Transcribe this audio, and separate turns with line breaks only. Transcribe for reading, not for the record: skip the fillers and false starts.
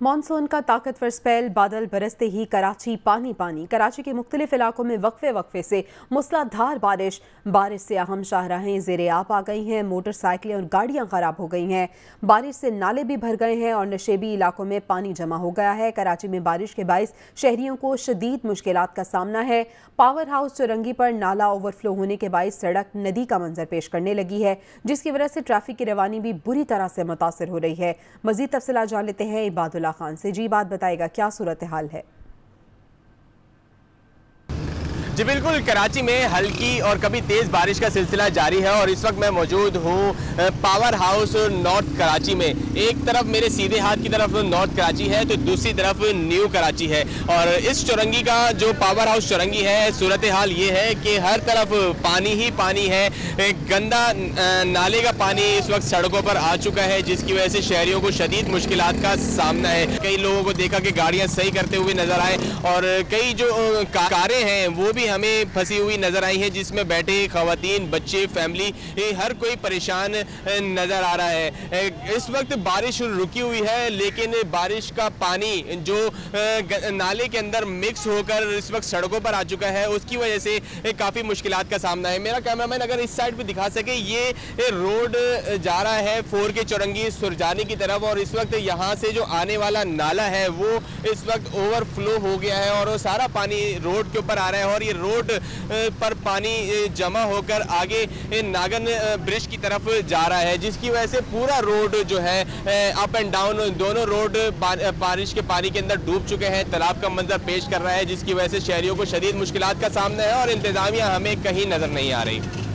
Monsoon का ताकतवर spell, बादल बरसते ही कराची पानी पानी। कराची के मुख्तलिफ इलाकों में वक्फे वक्फे से मूसलाधार बारिश से अहम शाहराहें ज़ेरे आब आ गई हैं। मोटरसाइकिलें और गाड़ियां खराब हो गई हैं। बारिश से नाले भी भर गए हैं और नशेबी इलाकों में पानी जमा हो गया है। कराची में बारिश के बाइस शहरियों को शदीद मुश्किलात का सामना है। पावर हाउस चौरंगी पर नाला ओवरफ्लो होने के बाइस सड़क नदी का मंजर पेश करने लगी है, जिसकी वजह से ट्रैफिक की रवानी भी बुरी तरह से मुतासर हो रही है। मजीद तफसीलात जान लेते हैं इबादुल्लाह खान से। जी, बात बताएगा, क्या सूरत हाल है?
जी बिल्कुल, कराची में हल्की और कभी तेज़ बारिश का सिलसिला जारी है और इस वक्त मैं मौजूद हूँ पावर हाउस नॉर्थ कराची में। एक तरफ मेरे सीधे हाथ की तरफ नॉर्थ कराची है तो दूसरी तरफ न्यू कराची है। और इस चौरंगी का जो पावर हाउस चौरंगी है, सूरत हाल ये है कि हर तरफ पानी ही पानी है। गंदा नाले का पानी इस वक्त सड़कों पर आ चुका है, जिसकी वजह से शहरियों को शदीद मुश्किलात का सामना है। कई लोगों को देखा कि गाड़ियाँ सही करते हुए नजर आए और कई जो कारें हैं वो भी हमें फंसी हुई नजर आई है, जिसमें बैठे खवातीन, बच्चे, फैमिली, हर कोई परेशान नजर आ रहा है। इस वक्त बारिश रुकी हुई है, लेकिन बारिश का पानी जो नाले के अंदर मिक्स होकर इस वक्त सड़कों पर आ चुका है, उसकी वजह से काफ़ी मुश्किलात का सामना है। मेरा कैमरामैन अगर इस साइड पे दिखा सके, ये रोड जा रहा है फोर के चौरंगी सुरजानी की तरफ और इस वक्त यहाँ से जो आने वाला नाला है वो इस वक्त ओवरफ्लो हो गया है और वो सारा पानी रोड के ऊपर आ रहा है और ये रोड पर पानी जमा होकर आगे नागन ब्रिज की तरफ जा रहा है, जिसकी वजह से पूरा रोड जो है अप एंड डाउन दोनों रोड बारिश के पानी के अंदर डूब चुके हैं। तालाब का मंजर पेश कर रहा है, जिसकी वजह से शहरियों को शदीद मुश्किलात का सामना है और इंतजामिया हमें कहीं नजर नहीं आ रही।